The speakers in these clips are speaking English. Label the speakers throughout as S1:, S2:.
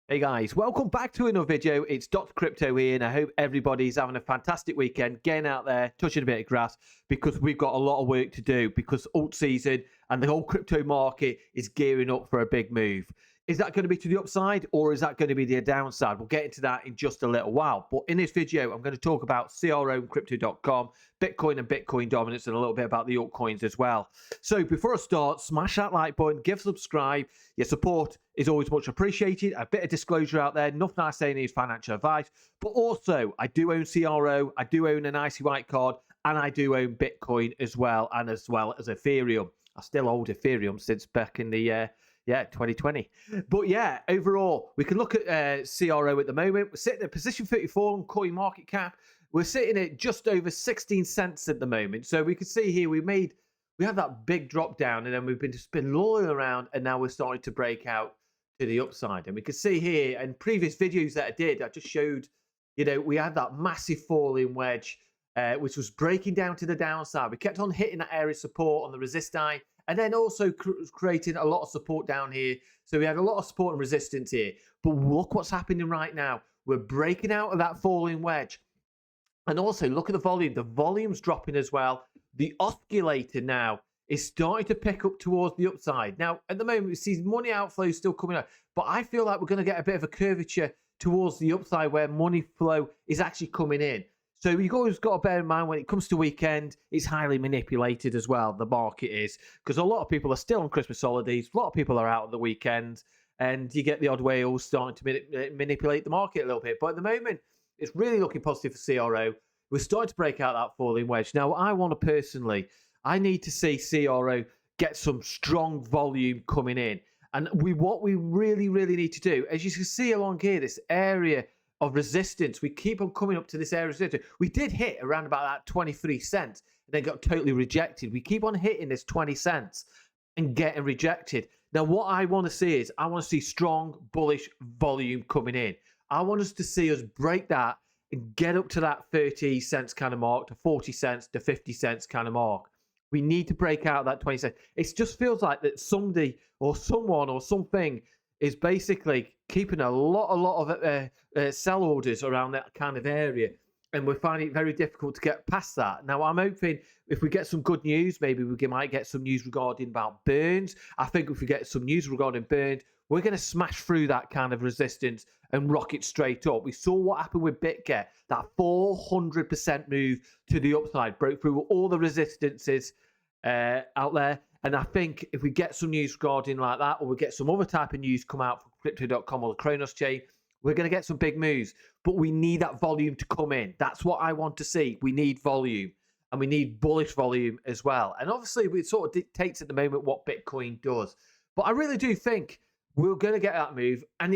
S1: Hey guys, welcome back to another video. It's Dr. Crypto here, and I hope everybody's having a fantastic weekend, getting out there, touching a bit of grass, because we've got a lot of work to do, because alt season and the whole crypto market is gearing up for a big move. Is that going to be to the upside, or is that going to be the downside? We'll get into that in just a little while. But in this video, I'm going to talk about CRO and crypto.com, Bitcoin and Bitcoin dominance, and a little bit about the altcoins as well. So before I start, smash that like button, give subscribe. Your support is always much appreciated. A bit of disclosure out there, nothing I say is financial advice, but also I do own CRO, I do own an IC white card, and I do own Bitcoin as well, and as well as Ethereum. I still hold Ethereum since back in the 2020. But yeah, overall, we can look at CRO at the moment. We're sitting at position 34 on coin market cap. We're sitting at just over 16 cents at the moment. So we can see here we had that big drop down, and then we've just been lolling around, and now we're starting to break out to the upside. And we can see here in previous videos that I did, I just showed, we had that massive falling wedge, which was breaking down to the downside. We kept on hitting that area of support on the resisti, and then also creating a lot of support down here. So we had a lot of support and resistance here. But look what's happening right now. We're breaking out of that falling wedge. And also look at the volume. The volume's dropping as well. The oscillator now is starting to pick up towards the upside. Now, at the moment, we see money outflow still coming out. But I feel like we're going to get a bit of a curvature towards the upside where money flow is actually coming in. So you've always got to bear in mind when it comes to weekend, it's highly manipulated as well, the market is, because a lot of people are still on Christmas holidays, a lot of people are out on the weekend, and you get the odd whales starting to manipulate the market a little bit. But at the moment, it's really looking positive for CRO. We're starting to break out that falling wedge. Now, I need to see CRO get some strong volume coming in. And what we really, really need to do, as you can see along here, this area of resistance, we keep on coming up to this area of resistance. We did hit around about that 23 cents and then got totally rejected. We keep on hitting this 20 cents and getting rejected. Now, what I want to see is I want to see strong, bullish volume coming in. I want us to see us break that and get up to that 30 cents kind of mark, to 40 cents, to 50 cents kind of mark. We need to break out that 20 cents. It just feels like that somebody or someone or something is basically keeping a lot of sell orders around that kind of area, and we're finding it very difficult to get past that. Now, I'm hoping if we get some good news, maybe we might get some news regarding about Burns. I think if we get some news regarding Burns, we're going to smash through that kind of resistance and rocket straight up. We saw what happened with BitGet, that 400% move to the upside, broke through all the resistances out there. And I think if we get some news regarding like that, or we get some other type of news come out from crypto.com or the Cronos chain, we're going to get some big moves. But we need that volume to come in. That's what I want to see. We need volume, and we need bullish volume as well. And obviously, it sort of dictates at the moment what Bitcoin does. But I really do think we're going to get that move. And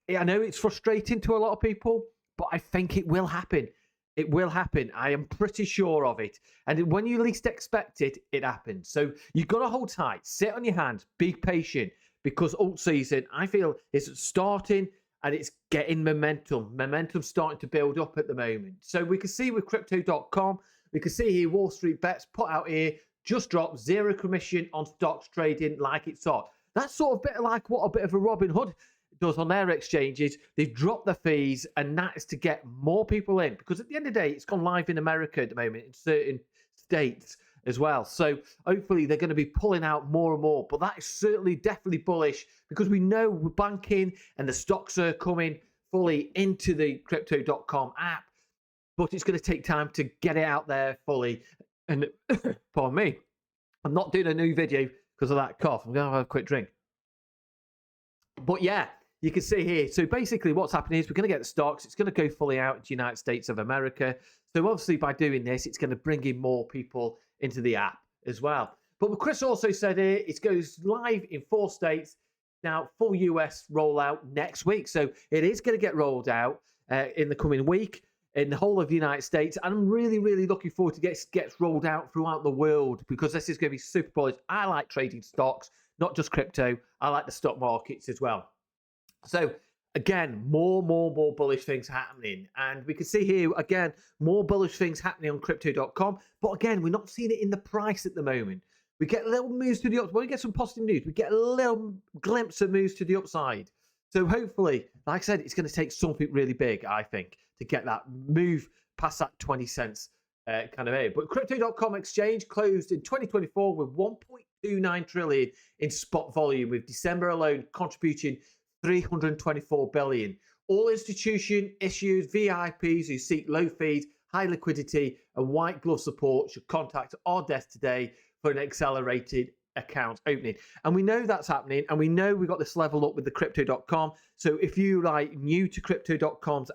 S1: I know it's frustrating to a lot of people, but I think it will happen. It will happen. I am pretty sure of it. And when you least expect it, it happens. So you've got to hold tight, sit on your hands, be patient, because alt season, I feel, is starting and it's getting momentum. Momentum's starting to build up at the moment. So we can see with crypto.com, we can see here Wall Street Bets put out here, just dropped 0 commission on stocks trading like it's hot. That's sort of a bit like what a bit of a Robin Hood does on their exchanges. They've dropped the fees, and that is to get more people in, because at the end of the day, it's gone live in America at the moment, in certain states as well. So hopefully they're going to be pulling out more and more. But that is certainly definitely bullish, because we know we're banking and the stocks are coming fully into the crypto.com app, but it's going to take time to get it out there fully. And pardon me, I'm not doing a new video because of that cough. I'm going to have a quick drink. But yeah, you can see here. So basically what's happening is we're going to get the stocks. It's going to go fully out to the United States of America. So obviously by doing this, it's going to bring in more people into the app as well. But what Chris also said here, it goes live in 4 states. Now, full US rollout next week. So it is going to get rolled out in the coming week in the whole of the United States. And I'm really, really looking forward to gets rolled out throughout the world, because this is going to be super bullish. I like trading stocks, not just crypto. I like the stock markets as well. So again, more bullish things happening. And we can see here, again, more bullish things happening on crypto.com. But again, we're not seeing it in the price at the moment. We get little moves to the upside. When we get some positive news, we get a little glimpse of moves to the upside. So hopefully, like I said, it's going to take something really big, I think, to get that move past that 20 cents kind of area. But crypto.com exchange closed in 2024 with 1.29 trillion in spot volume, with December alone contributing 324 billion. All institution issued VIPs who seek low fees, high liquidity, and white glove support should contact our desk today for an accelerated account opening. And we know that's happening, and we know we got this level up with the crypto.com. So if you like new to crypto.com's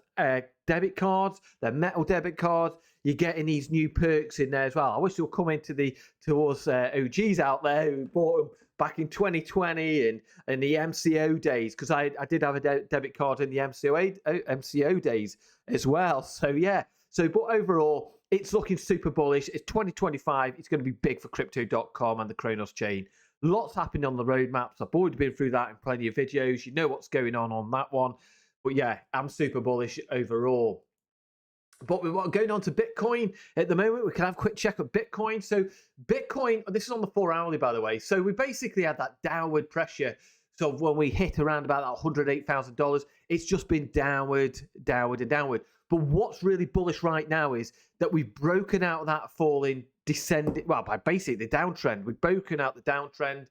S1: debit cards, their metal debit cards, you're getting these new perks in there as well. I wish they would come into to us OGs out there who bought them back in 2020 and the MCO days, because I did have a debit card in the MCO days as well. So yeah. So, but overall, it's looking super bullish. It's 2025. It's going to be big for crypto.com and the Cronos chain. Lots happening on the roadmaps. I've already been through that in plenty of videos. You know what's going on that one. But yeah, I'm super bullish overall. But we're going on to Bitcoin at the moment. We can have a quick check of Bitcoin. So Bitcoin, this is on the 4-hourly, by the way. So we basically had that downward pressure. So when we hit around about that $108,000, it's just been downward, downward, and downward. But what's really bullish right now is that we've broken out that falling, descending, well, by basically the downtrend. We've broken out the downtrend.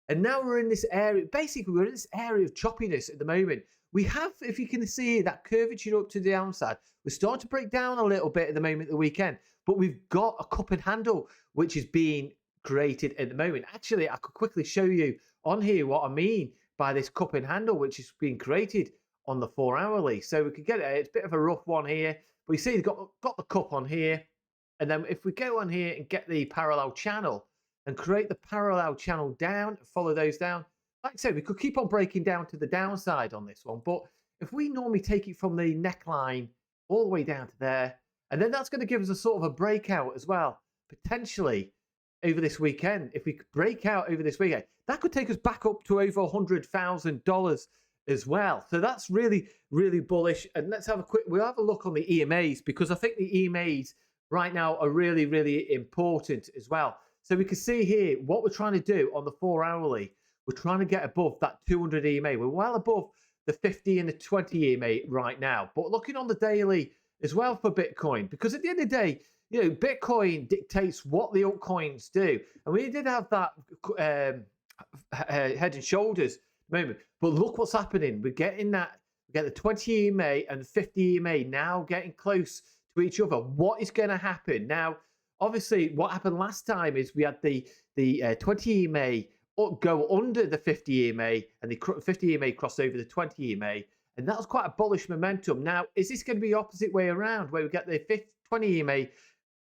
S1: And now we're in this area, basically we're in this area of choppiness at the moment. We have, if you can see, that curvature up to the downside. We're starting to break down a little bit at the moment, the weekend. But we've got a cup and handle, which is being created at the moment. Actually, I could quickly show you on here what I mean by this cup and handle, which is being created on the 4-hourly. So we could get it. It's a bit of a rough one here. But you see, you've got the cup on here. And then if we go on here and get the parallel channel and create the parallel channel down, follow those down. Like I said, we could keep on breaking down to the downside on this one. But if we normally take it from the neckline all the way down to there, and then that's going to give us a sort of a breakout as well, potentially over this weekend. If we could break out over this weekend, that could take us back up to over $100,000 as well. So that's really, really bullish. And let's have we'll have a look on the EMAs, because I think the EMAs right now are really, really important as well. So we can see here what we're trying to do on the 4-hourly. We're trying to get above that 200 EMA. We're well above the 50 and the 20 EMA right now. But looking on the daily as well for Bitcoin, because at the end of the day, you know, Bitcoin dictates what the altcoins do. And we did have that head and shoulders moment. But look what's happening. We're getting that. We get the 20 EMA and 50 EMA now getting close to each other. What is going to happen now? Obviously, what happened last time is we had the 20 EMA go under the 50 EMA, and the 50 EMA cross over the 20 EMA, and that was quite a bullish momentum. Now, is this going to be the opposite way around, where we get the 20 EMA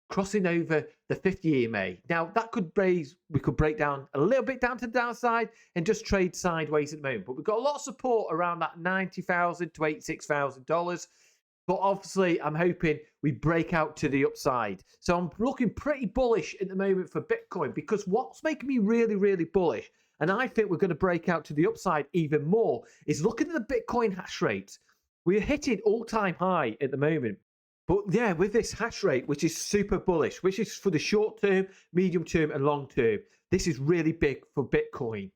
S1: crossing over the 50 EMA? Now, that could we could break down a little bit down to the downside and just trade sideways at the moment. But we've got a lot of support around that $90,000 to $86,000. But obviously, I'm hoping we break out to the upside. So I'm looking pretty bullish at the moment for Bitcoin, because what's making me really, really bullish, and I think we're going to break out to the upside even more, is looking at the Bitcoin hash rate. We're hitting all-time high at the moment. But yeah, with this hash rate, which is super bullish, which is for the short term, medium term, and long term, this is really big for Bitcoin.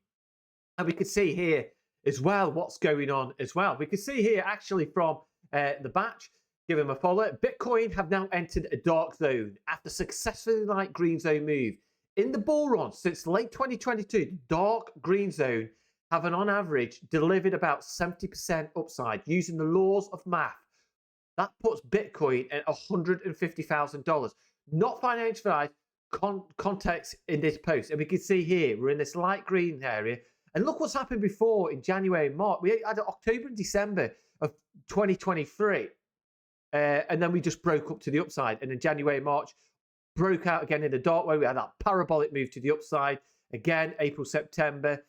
S1: And we can see here as well what's going on as well. We can see here actually from the batch, give him a follow. Bitcoin have now entered a dark zone after successfully light green zone move. In the bull run since late 2022, dark green zone have on average delivered about 70% upside using the laws of math. That puts Bitcoin at $150,000. Not financial advice, context in this post. And we can see here, we're in this light green area. And look what's happened before in January and March. We had October and December of 2023. And then we just broke up to the upside. And in January and March, broke out again in the dark way. We had that parabolic move to the upside. Again, April, September.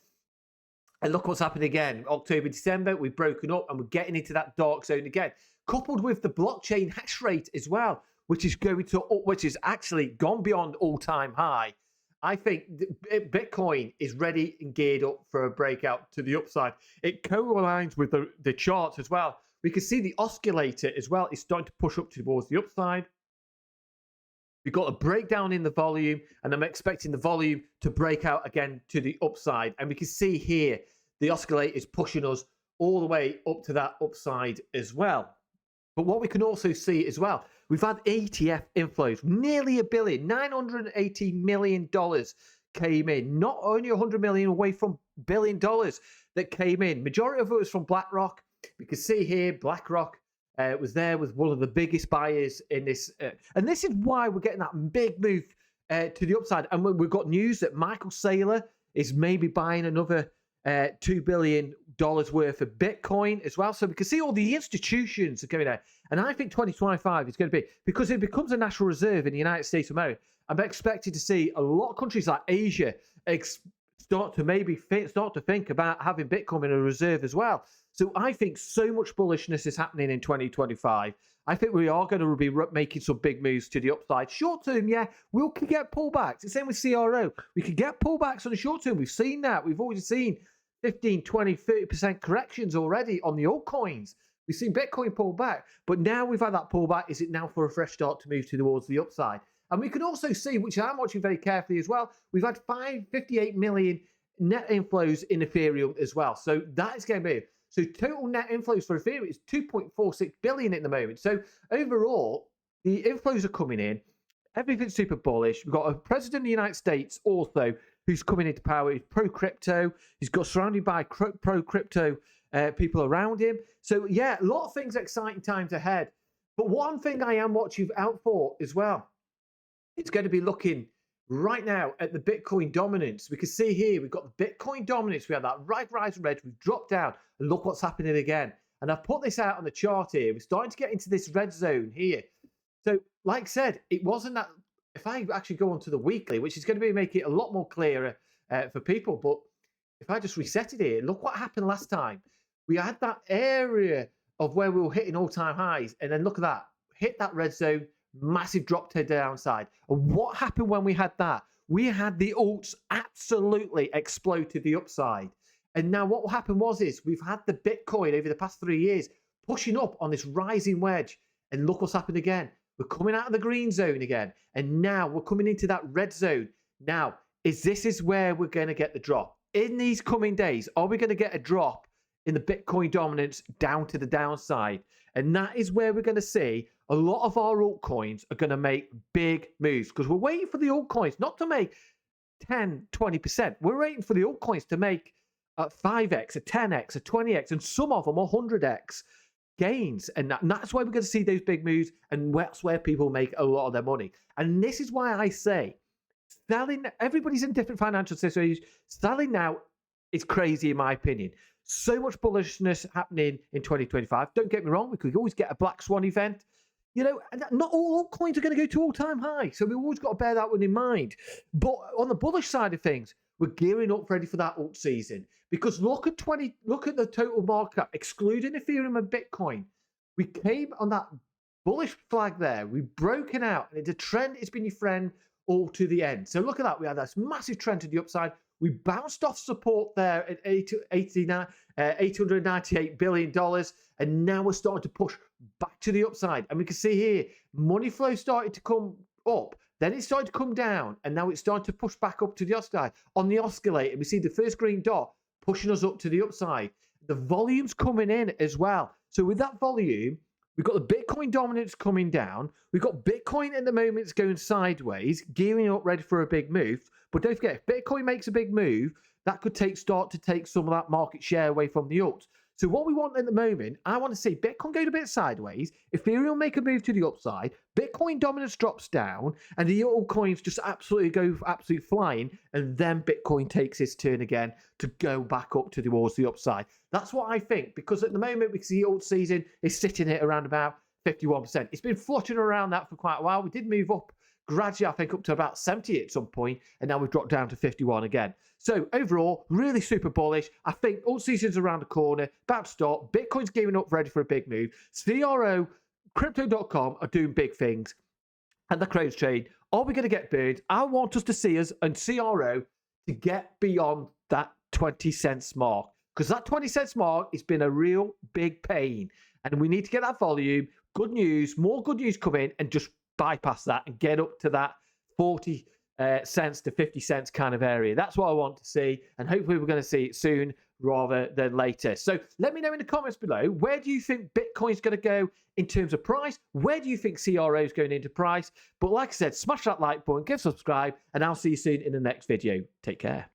S1: And look what's happened again. October, December, we've broken up and we're getting into that dark zone again. Coupled with the blockchain hash rate as well, which is actually gone beyond all-time high. I think Bitcoin is ready and geared up for a breakout to the upside. It co-aligns with the charts as well. We can see the oscillator as well is starting to push up towards the upside. We've got a breakdown in the volume, and I'm expecting the volume to break out again to the upside. And we can see here the oscillator is pushing us all the way up to that upside as well. But what we can also see as well, we've had ETF inflows, nearly $1 billion, $980 million came in, not only 100 million away from $1 billion that came in. Majority of it was from BlackRock. We can see here, BlackRock was there, was one of the biggest buyers in this. And this is why we're getting that big move to the upside. And we've got news that Michael Saylor is maybe buying another $2 billion worth of Bitcoin as well. So we can see all the institutions are going out. And I think 2025 is going to be, because it becomes a national reserve in the United States of America, I'm expected to see a lot of countries like Asia start to think about having Bitcoin in a reserve as well. So I think so much bullishness is happening in 2025. I think we are going to be making some big moves to the upside. Short term, yeah, we can get pullbacks. The same with CRO. We can get pullbacks on the short term. We've seen that. We've already seen 15, 20, 30% corrections already on the altcoins. We've seen Bitcoin pull back, but now we've had that pullback. Is it now for a fresh start to move towards the upside? And we can also see, which I'm watching very carefully as well, we've had 558 million net inflows in Ethereum as well. So that is going to be, so total net inflows for Ethereum is 2.46 billion at the moment. So overall, the inflows are coming in. Everything's super bullish. We've got a president of the United States also who's coming into power. He's pro-crypto. He's got surrounded by pro-crypto people around him. So yeah, a lot of things, exciting times ahead. But one thing I am watching out for as well, it's going to be looking right now at the Bitcoin dominance. We can see here, we've got the Bitcoin dominance. We have that right rise red. We've dropped down and look what's happening again. And I've put this out on the chart here. We're starting to get into this red zone here. So like I said, it wasn't that, if I actually go onto the weekly, which is going to be make it a lot more clearer for people. But if I just reset it here, look what happened last time. We had that area of where we were hitting all-time highs. And then look at that, hit that red zone, massive drop to the downside. And what happened when we had that? We had the alts absolutely explode to the upside. And now what happened is we've had the Bitcoin over the past 3 years pushing up on this rising wedge. And look what's happened again. We're coming out of the green zone again. And now we're coming into that red zone. Now, this is where we're going to get the drop. In these coming days, are we going to get a drop in the Bitcoin dominance down to the downside? And that is where we're going to see a lot of our altcoins are going to make big moves, because we're waiting for the altcoins not to make 10, 20%. We're waiting for the altcoins to make 5x, a 10x, a 20x, and some of them 100x gains. And that's why we're going to see those big moves, and that's where people make a lot of their money. And this is why I say selling, everybody's in different financial situations. Selling now is crazy, in my opinion. So much bullishness happening in 2025. Don't get me wrong, we could always get a black swan event. You know, not all coins are going to go to all-time high. So we've always got to bear that one in mind. But on the bullish side of things, we're gearing up ready for that alt season. Because look at the total market cap, excluding Ethereum and Bitcoin. We came on that bullish flag there. We've broken out. And the trend has been your friend all to the end. So look at that. We had this massive trend to the upside. We bounced off support there at $898 billion. And now we're starting to push back to the upside. And we can see here, money flow started to come up. Then it started to come down. And now it's starting to push back up to the upside. On the oscillator, we see the first green dot pushing us up to the upside. The volume's coming in as well. So with that volume, we've got the Bitcoin dominance coming down. We've got Bitcoin at the moment it's going sideways, gearing up ready for a big move. But don't forget, if Bitcoin makes a big move, that could start to take some of that market share away from the alts. So what we want at the moment, I want to see Bitcoin go a bit sideways, Ethereum make a move to the upside, Bitcoin dominance drops down, and the altcoins just absolutely flying, and then Bitcoin takes its turn again to go back up towards the upside. That's what I think, because at the moment we see alt season is sitting at around about 51%. It's been fluttering around that for quite a while. We did move up gradually, I think, up to about 70 at some point, and now we've dropped down to 51 again. So overall, really super bullish. I think all season's around the corner, about to start. Bitcoin's gearing up, ready for a big move. CRO, Crypto.com are doing big things, and the Cronos trade. Are we going to get burned? I want us to see us and CRO to get beyond that 20 cents mark, because that 20 cents mark has been a real big pain, and we need to get that volume. Good news, more good news come in, and just bypass that and get up to that 40 cents to 50 cents kind of area. That's what I want to see, and hopefully we're going to see it soon. rather than later. So let me know in the comments below, where do you think Bitcoin's going to go in terms of price? Where do you think CRO is going into price? But like I said, smash that like button, give subscribe, and I'll see you soon in the next video. Take care.